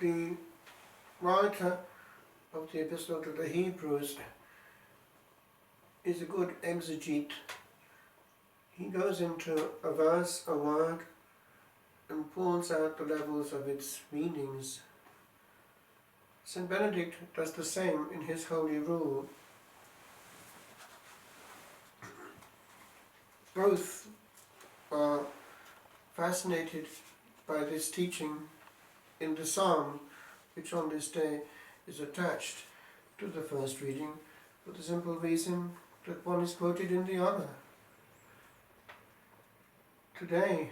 the writer of the Epistle to the Hebrews is a good exegete. He goes into a verse, a word, and pulls out the levels of its meanings. St Benedict does the same in his Holy Rule. Both are fascinated by this teaching in the psalm, which on this day is attached to the first reading, for the simple reason that one is quoted in the other. Today,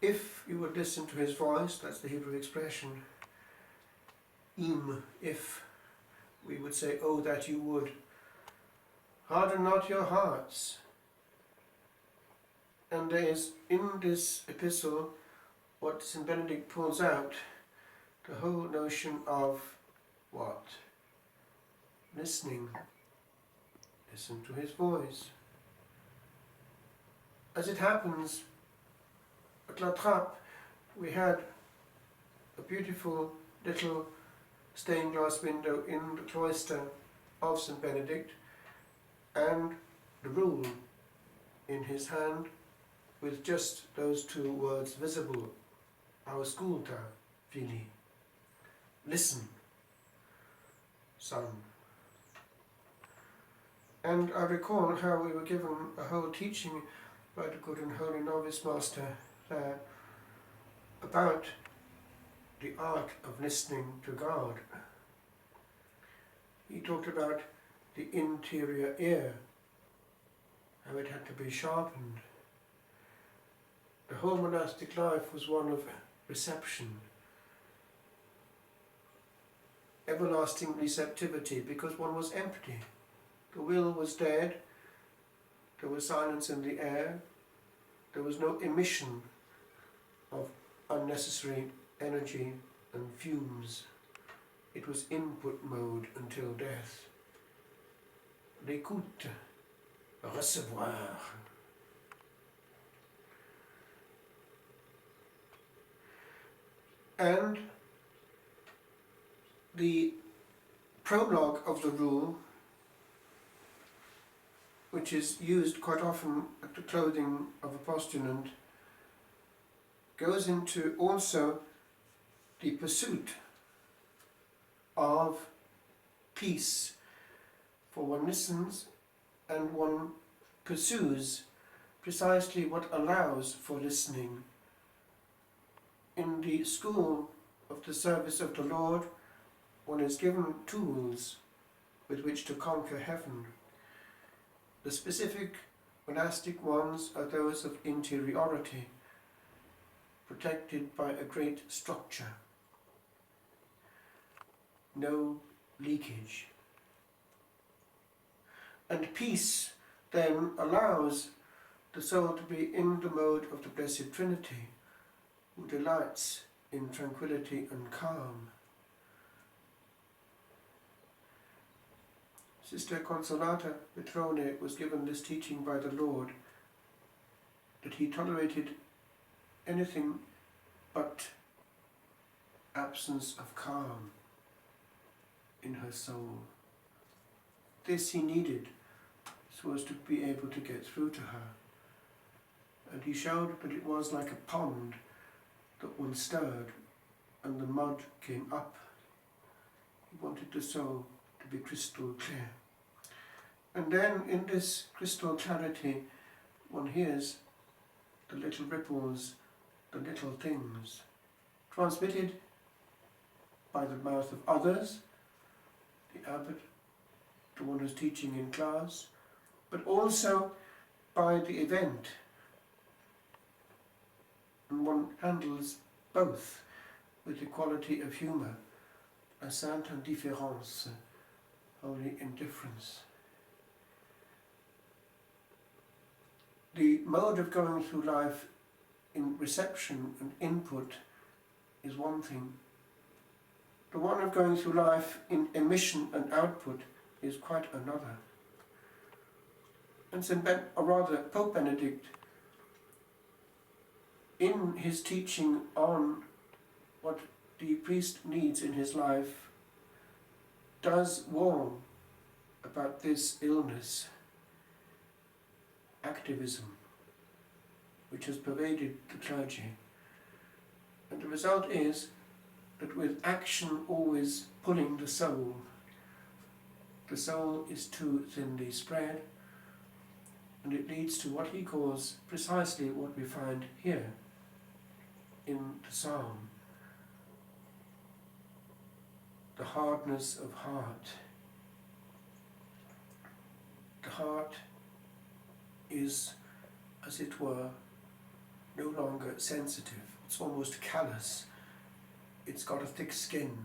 if you would listen to his voice, that's the Hebrew expression, if we would say, oh, that you would, harden not your hearts. And there is in this epistle what St Benedict pulls out, the whole notion of what? Listening. Listen to his voice. As it happens, at La Trappe we had a beautiful little stained glass window in the cloister of St Benedict, and the rule in his hand with just those two words visible, ausculta, fili, listen, son. And I recall how we were given a whole teaching by the good and holy novice master there about the art of listening to God. He talked about the interior ear, how it had to be sharpened. The whole monastic life was one of reception, everlasting receptivity, because one was empty. The will was dead, there was silence in the air, there was no emission of unnecessary energy and fumes. It was input mode until death. L'écoute, recevoir. And the prologue of the rule, which is used quite often at the clothing of a postulant, goes into also the pursuit of peace. For one listens and one pursues precisely what allows for listening. In the school of the service of the Lord, one is given tools with which to conquer heaven. The specific monastic ones are those of interiority, protected by a great structure. No leakage. And peace then allows the soul to be in the mode of the Blessed Trinity, who delights in tranquility and calm. Sister Consolata Petrone was given this teaching by the Lord, that he tolerated anything but absence of calm in her soul. This he needed so as to be able to get through to her. And he showed that it was like a pond that one stirred and the mud came up. He wanted the soul to be crystal clear. And then in this crystal clarity one hears the little ripples, the little things, transmitted by the mouth of others, the abbot, the one who's teaching in class, but also by the event. And one handles both with the quality of humour, a sainte indifférence, holy indifference. The mode of going through life in reception and input is one thing. The one of going through life in emission and output is quite another. And Pope Benedict, in his teaching on what the priest needs in his life does warn about this illness, activism, which has pervaded the clergy. And the result is that with action always pulling the soul is too thinly spread, and it leads to what he calls precisely what we find here in the psalm: the hardness of heart. The heart is, as it were, no longer sensitive. It's almost callous. It's got a thick skin.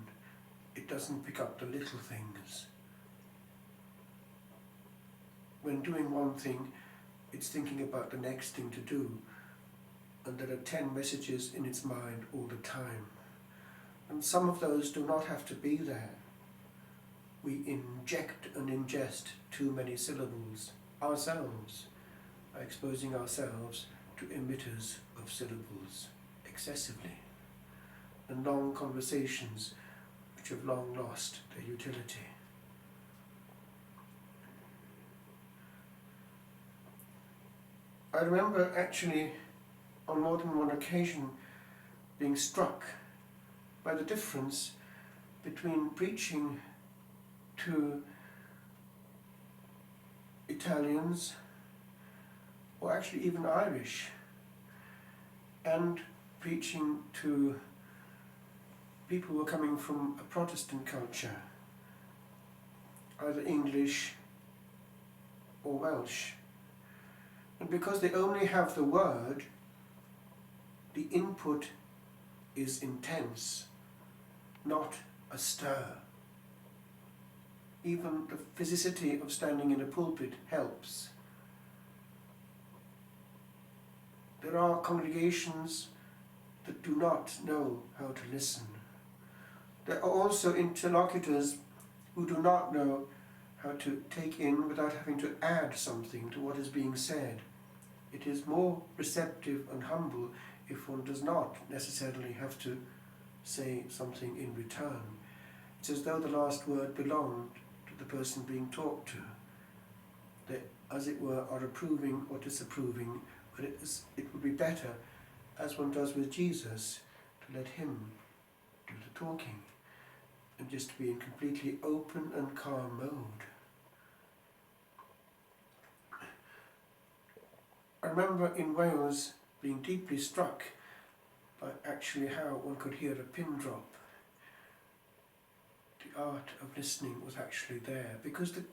It doesn't pick up the little things. When doing one thing, it's thinking about the next thing to do, and there are 10 messages in its mind all the time. And some of those do not have to be there. We inject and ingest too many syllables ourselves, by exposing ourselves to emitters of syllables excessively, and long conversations which have long lost their utility. I remember actually on more than one occasion being struck by the difference between preaching to Italians, or actually even Irish, and preaching to people who are coming from a Protestant culture, either English or Welsh. And because they only have the word, the input is intense, not a stir. Even the physicity of standing in a pulpit helps. There are congregations that do not know how to listen. There are also interlocutors who do not know how to take in without having to add something to what is being said. It is more receptive and humble if one does not necessarily have to say something in return. It's as though the last word belonged to the person being talked to. They, as it were, are approving or disapproving, but it would be better, as one does with Jesus, to let him do the talking, and just to be in completely open and calm mode. I remember in Wales being deeply struck by actually how one could hear a pin drop. The art of listening was actually there, because the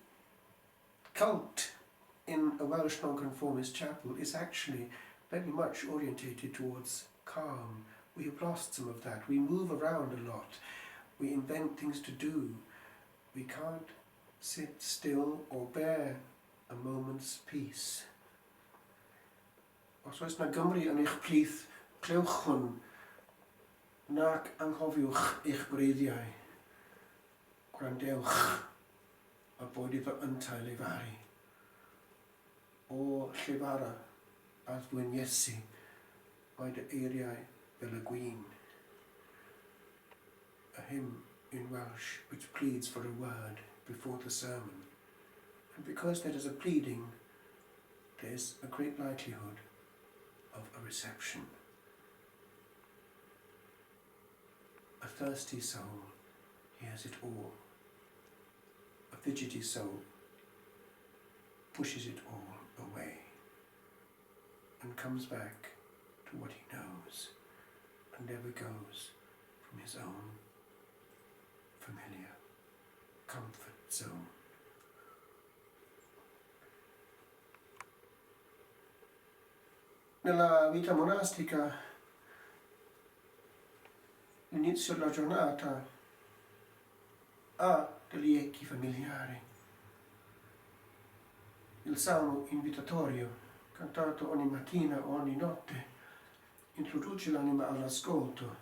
cult in a Welsh nonconformist chapel is actually very much orientated towards calm. We have lost some of that. We move around a lot. We invent things to do. We can't sit still or bear a moment's peace. Os oes na Gymru yn eich plith, clewch hwn, nac anghofiwch eich breiddiau. Gwrandewch a bod iddo yntail ei fari. O llefara a ddwyn Iesu, oedd y eiriau fel y gwyn. A hymn in Welsh which pleads for a word before the sermon. And because there is a pleading, there is a great likelihood of a reception. A thirsty soul hears it all. A fidgety soul pushes it all away and comes back to what he knows and never goes from his own familiar comfort zone. Nella vita monastica, l'inizio della giornata ha degli echi familiari. Il salmo invitatorio, cantato ogni mattina o ogni notte, introduce l'anima all'ascolto.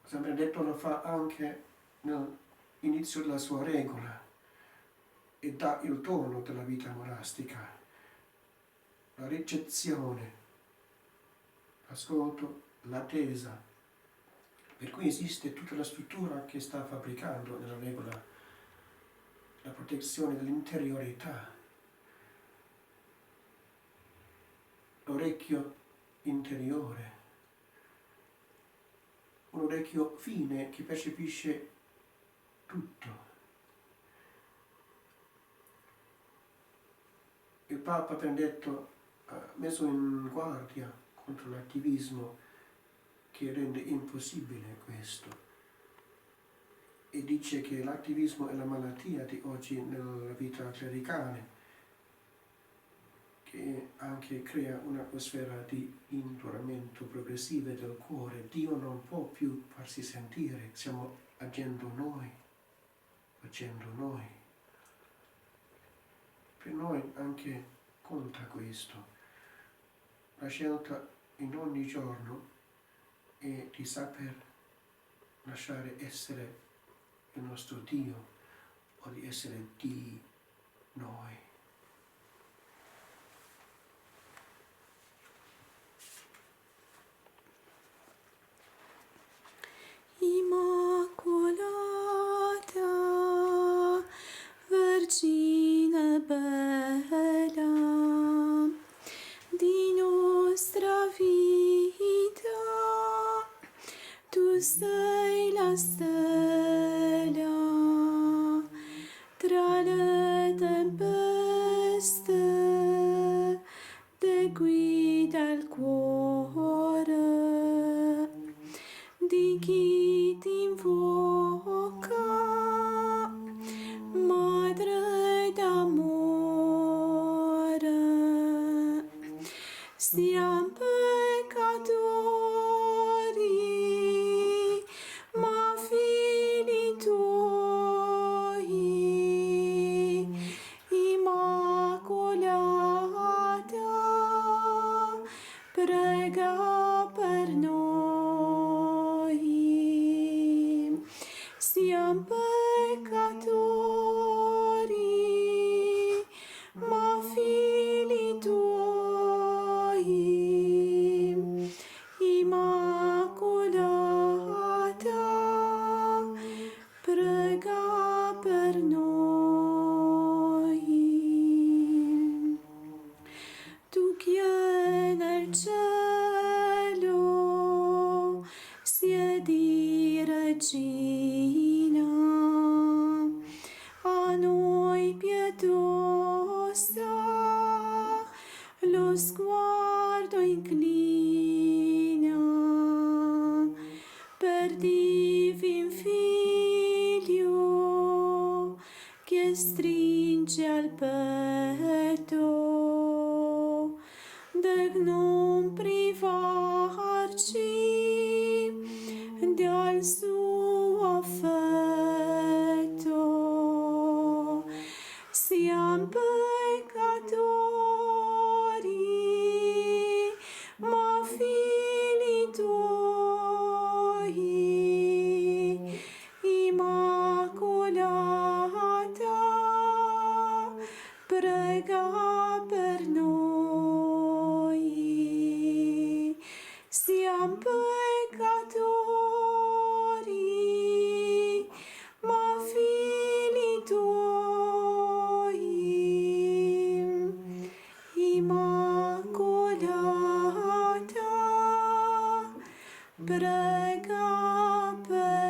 San Benedetto lo fa anche nell'inizio della sua regola e dà il tono della vita monastica. La ricezione, l'ascolto, l'attesa, Per cui esiste tutta la struttura che sta fabbricando nella regola la protezione dell'interiorità, l'orecchio interiore, un orecchio fine che percepisce tutto. Il Papa Benedetto ha messo in guardia contro l'attivismo che rende impossibile questo e dice che l'attivismo è la malattia di oggi nella vita clericale, che anche crea un'atmosfera di induramento progressivo del cuore. Dio non può più farsi sentire, stiamo agendo noi, facendo noi. Per noi anche conta questo. La scelta in ogni giorno è di saper lasciare essere il nostro Dio o di essere di noi. Immacolata Vergine bella di nostra vita, tu sei la stella tra le tempeste, te guida il cuore di chi ti invoca, Madre d'amore. Siamo peccatori, ma figli tuoi, Immacolata, prega per noi. Siamo peccatori, ma figli tuoi, Immacolata, prega per noi. Tu che nel cielo siedi regina, a noi pietosa lo sguardo inclina, per divin figlio che stringe al petto, deg non privarci del suo affetto. Siamo peccatori, ma figli tuoi, Immacolata, prega per noi. Siamo peccatori, ma figli tuoi, Immacolata, prega per